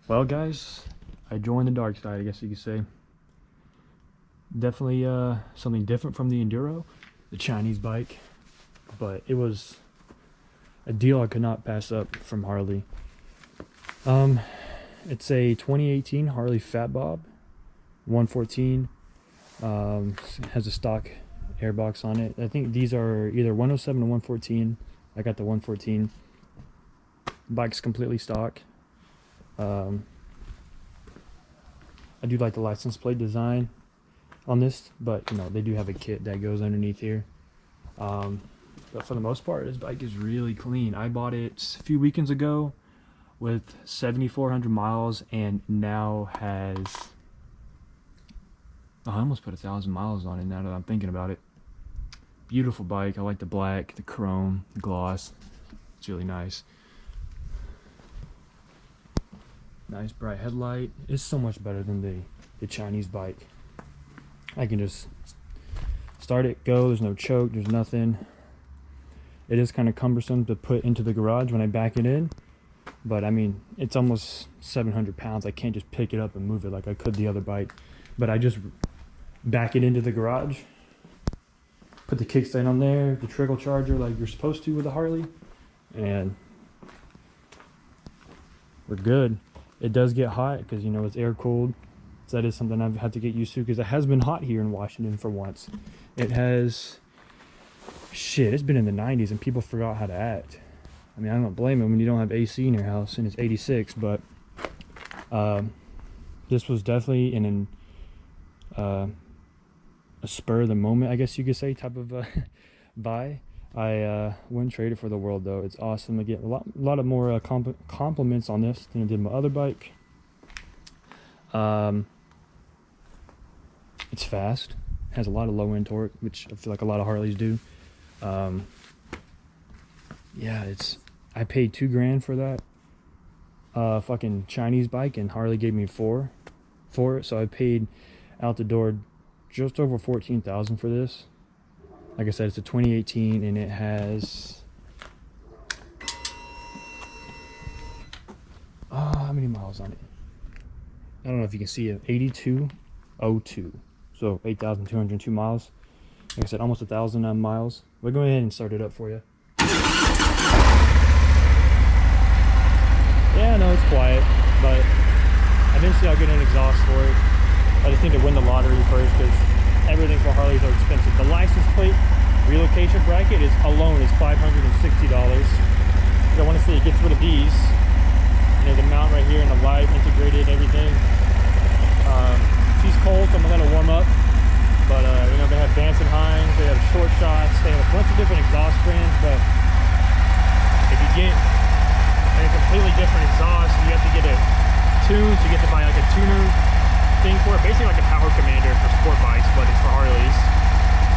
Well, guys, I joined the dark side, I guess you could say. Definitely something different from the Enduro, the Chinese bike, but it was a deal I could not pass up from Harley. It's a 2018 Harley Fat Bob 114. Has a stock airbox on it. I think these are either 107 or 114. I got the 114. Bike's completely stock. I do like the license plate design on this, but you know, they do have a kit that goes underneath here. But for the most part, this bike is really clean. I bought it a few weekends ago with 7,400 miles and now has, I almost put 1,000 miles on it now that I'm thinking about it. Beautiful bike. I like the black, the chrome, the gloss. It's really nice. Nice bright headlight. It's so much better than the Chinese bike. I can just start it, go. There's no choke, there's nothing. It is kind of cumbersome to put into the garage when I back it in, but I mean, it's almost 700 pounds. I can't just pick it up and move it like I could the other bike. But I just back it into the garage, put the kickstand on there, the trickle charger like you're supposed to with a Harley, and we're good. It does get hot because, you know, it's air cooled, so that is something I've had to get used to because it has been hot here in Washington for once. It has, shit, it's been in the 90s and people forgot how to act. I mean, I don't blame them when you don't have AC in your house and it's 86, but this was definitely a spur of the moment, I guess you could say, type of buy. I wouldn't trade it for the world though. It's awesome. I get a lot of more compliments on this than I did my other bike. It's fast, has a lot of low end torque, which I feel like a lot of Harleys do. Yeah, I paid $2,000 for that fucking Chinese bike, and Harley gave me $4,000 for it, so I paid out the door just over $14,000 for this. Like I said, it's a 2018 and it has how many miles on it? I don't know if you can see it. 8202, so 8,202 miles. Like I said, almost 1,000 miles. We'll go ahead and start it up for you. Yeah, no, it's quiet, but eventually I'll get an exhaust for it. I just need to win the lottery first because everything for Harleys are expensive. The license plate relocation bracket alone is $560. I want to see it gets rid of these. And there's a mount right here and the light integrated and everything. She's cold, so I'm gonna warm up. But you know, they have Vance and Hines, they have short shots, they have a bunch of different exhaust brands. But if you get a completely different exhaust, you have to get it tuned. So you get to buy like a tuner thing for it, basically like a power commander for sport bikes, but it's for Harleys.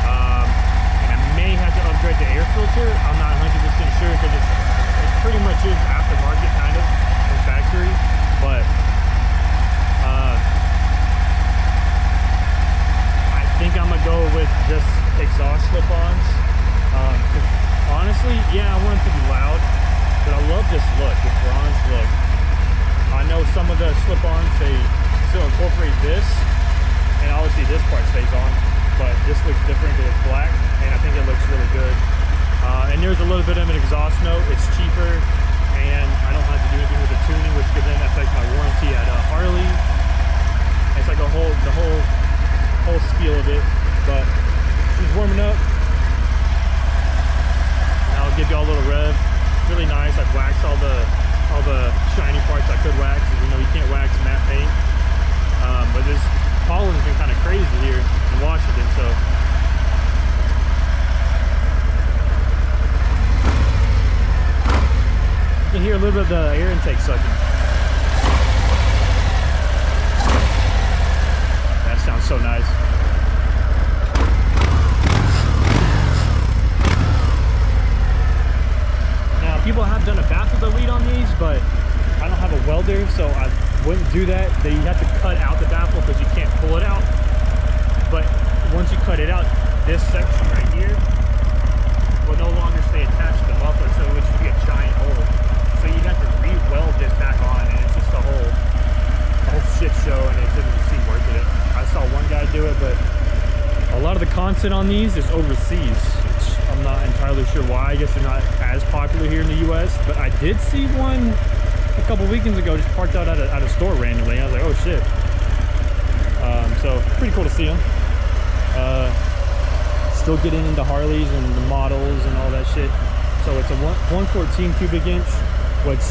And I may have to upgrade the air filter. I'm not 100% sure because it pretty much is aftermarket kind of from factory, but I think I'm gonna go with just exhaust slip-ons. Honestly, yeah, I want it to be loud, but I love this look, this bronze look. I know some of the slip-ons, they still incorporate this, and obviously this part stays on, but this looks different because it's black, and I think it looks really good. And there's a little bit of an exhaust note. It's cheaper, and I don't have to do anything with the tuning, which could then affect my warranty at Harley. It's like the whole spiel of it, but she's warming up. And I'll give you all a little rev. It's really nice. I've waxed all the shiny parts I could wax. You know, you can't wax matte paint. But this pollen's been kind of crazy here in Washington, so you can hear a little bit of the air intake sucking. That sounds so nice. Now, people have done a baffle delete on these, but I don't have a welder, so I wouldn't do that. You have to cut out the baffle because you can't pull it out. But once you cut it out, this section right here will no longer stay attached to the muffler, so it would just be a giant hole. So you'd have to re-weld this back on, and it's just a hole. mounted on these is overseas. I'm not entirely sure why. I guess they're not as popular here in the US, but I did see one a couple weekends ago just parked out at a store randomly. I was like, oh shit. So pretty cool to see them. Still getting into Harleys and the models and all that shit. So it's a 114 cubic inch, which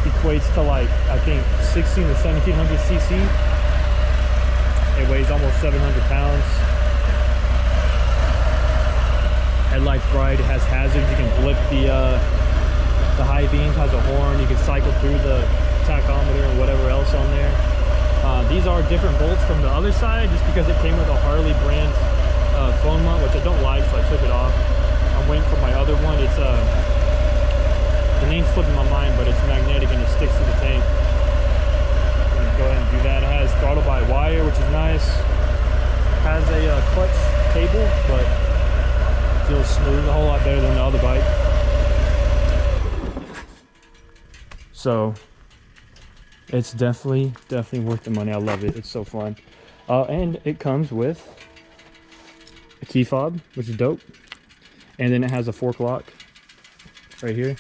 equates to like, I think 16 to 1700 cc. It weighs almost 700 pounds. Headlights bright, it has hazards. You can blip the high beams, has a horn. You can cycle through the tachometer and whatever else on there. These are different bolts from the other side just because it came with a Harley brand phone mount, which I don't like, so I took it off. I'm waiting for my other one. It's the name's slipping my mind, but it's magnetic and it sticks to the tank. I'm gonna go ahead and do that. It has throttle by wire, which is nice. Has a clutch cable, but feels smooth, a whole lot better than the other bike. So it's definitely worth the money. I love it. It's so fun. And it comes with a key fob, which is dope. And then it has a fork lock right here.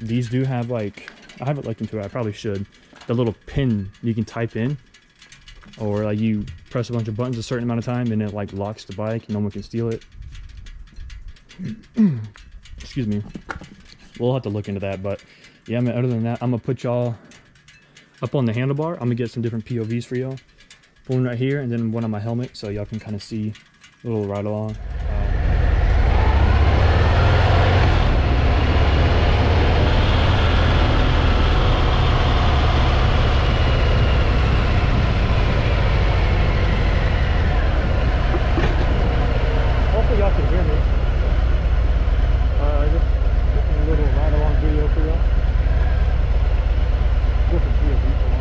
These do have like, I haven't looked into it, I probably should, the little pin you can type in, or like you press a bunch of buttons a certain amount of time and it like locks the bike and no one can steal it. Excuse me. We'll have to look into that, but yeah, man, other than that, I'm gonna put y'all up on the handlebar. I'm gonna get some different POVs for y'all. One right here and then one on my helmet so y'all can kind of see a little ride along. Hopefully y'all can hear me. Just a little ride along video for y'all. Different POV for y'all.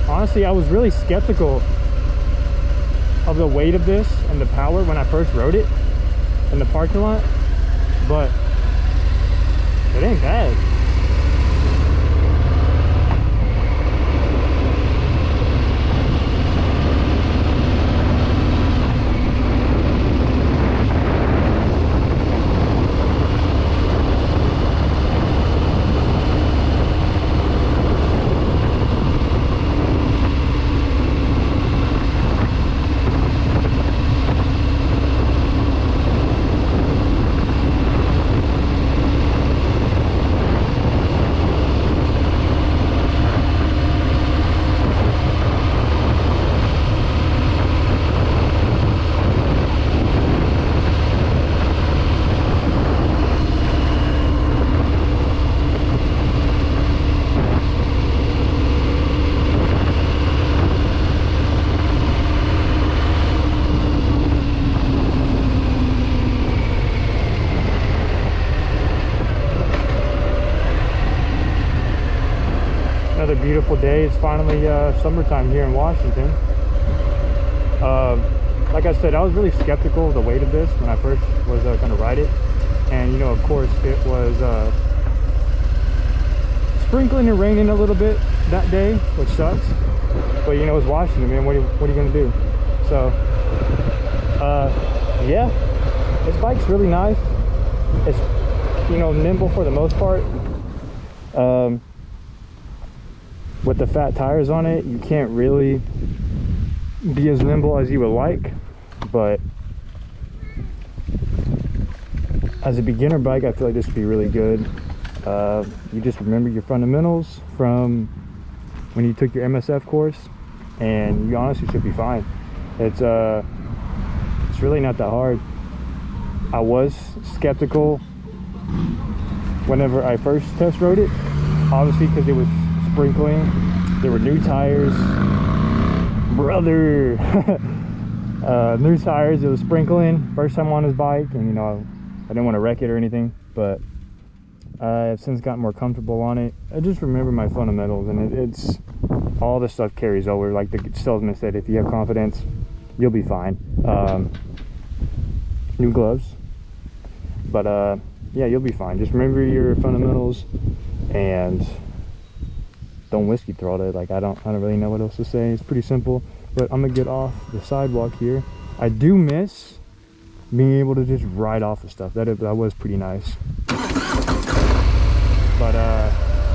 Honestly, I was really skeptical of the weight of this and the power when I first rode it in the parking lot, but it ain't bad. another beautiful day. It's finally summertime here in Washington. Like I said, I was really skeptical of the weight of this when I first was going to ride it. And, you know, of course, it was sprinkling and raining a little bit that day, which sucks. But, you know, it's Washington, man. What are you going to do? So, yeah, this bike's really nice. It's, you know, nimble for the most part. With the fat tires on it, you can't really be as nimble as you would like, but as a beginner bike, I feel like this would be really good. You just remember your fundamentals from when you took your MSF course, and you honestly should be fine. It's really not that hard. I was skeptical whenever I first test rode it, obviously because it was sprinkling. There were new tires, brother. New tires. It was sprinkling. First time on his bike, and you know, I didn't want to wreck it or anything, but I've since gotten more comfortable on it. I just remember my fundamentals, and it's all this stuff carries over. Like the salesman said, if you have confidence, you'll be fine. New gloves, but yeah, you'll be fine. Just remember your fundamentals and don't whiskey throttle it. Like I don't really know what else to say. It's pretty simple. But I'm gonna get off the sidewalk here. I do miss being able to just ride off of stuff. That was pretty nice. But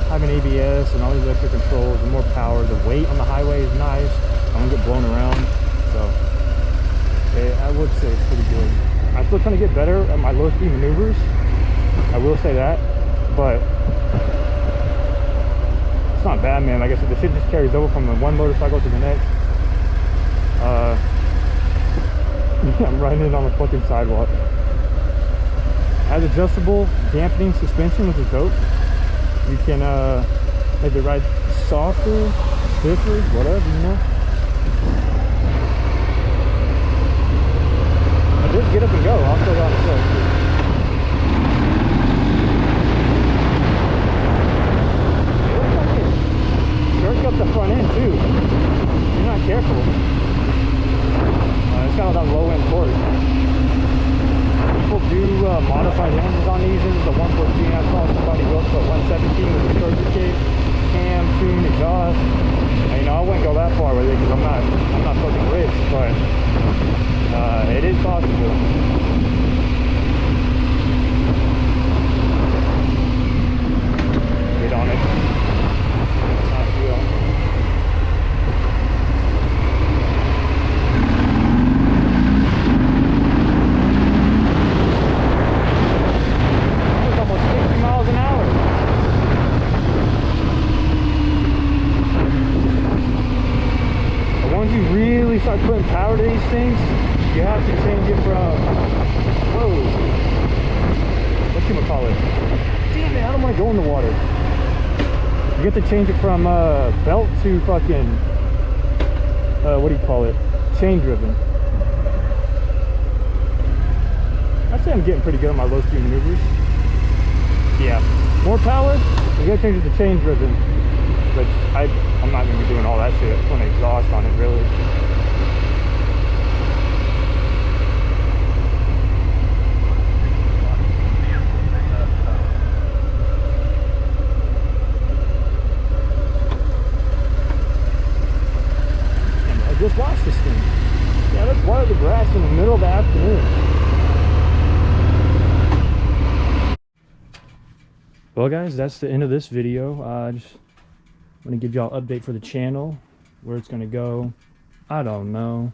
having ABS and all these extra controls and more power, the weight on the highway is nice. I don't get blown around, so I would say it's pretty good. I'm still trying to get better at my low speed maneuvers, I will say that, but it's not bad, man. Like I said, the shit just carries over from the one motorcycle to the next. Yeah, I'm riding it on the fucking sidewalk. It has adjustable dampening suspension, which is dope. You can make it ride softer, stiffer, whatever, you know. I just get up and go. I'll show you how to sell it. Up the front end too. You're not careful. It's got that low end torque. People do modified engines on these. This is the 114. I saw somebody go up to 117 with a short case, cam, tune, exhaust. And, you know, I wouldn't go that far with it because I'm not fucking rich, but it is possible. Get on it. Start putting power to these things, you have to change it from, whoa, what you call it? Damn it, I don't want to go in the water. You have to change it from belt to fucking, what do you call it? Chain driven. I'd say I'm getting pretty good on my low speed maneuvers. Yeah, more power, you gotta change it to chain driven. But I'm not gonna be doing all that shit. I just want to exhaust on it, really. Just watch this thing. Yeah, let's water the grass in the middle of the afternoon. Well guys, that's the end of this video. I just want to give y'all an update for the channel, where it's going to go. I don't know.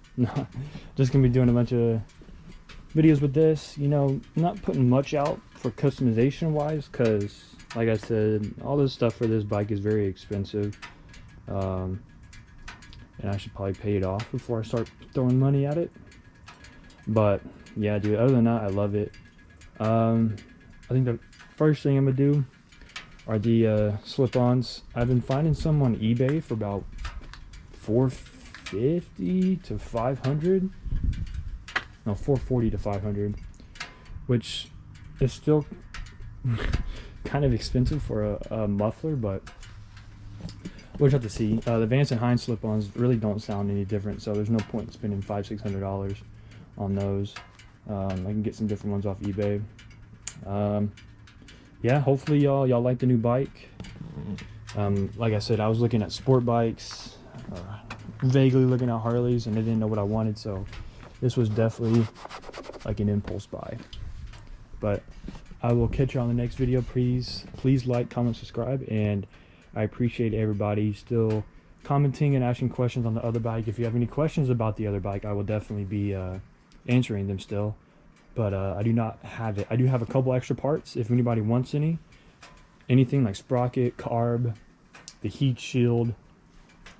Just going to be doing a bunch of videos with this. You know, not putting much out for customization wise, because like I said, all this stuff for this bike is very expensive. And I should probably pay it off before I start throwing money at it. But yeah, dude, other than that, I love it. I think the first thing I'm gonna do are the slip-ons. I've been finding some on eBay for about $450 to $500. No, $440 to $500, which is still kind of expensive for a muffler, but we'll just have to see. The Vance and Hines slip-ons really don't sound any different, so there's no point in spending $500-600 on those. I can get some different ones off eBay. Yeah, hopefully y'all like the new bike. Like I said, I was looking at sport bikes, vaguely looking at Harleys, and I didn't know what I wanted, so this was definitely like an impulse buy. But I will catch you on the next video. Please like, comment, subscribe, and I appreciate everybody still commenting and asking questions on the other bike. If you have any questions about the other bike, I will definitely be answering them still. But I do not have it. I do have a couple extra parts if anybody wants anything like sprocket, carb, the heat shield.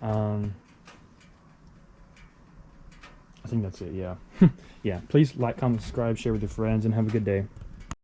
I think that's it. Yeah. Yeah, please like, comment, subscribe, share with your friends, and have a good day.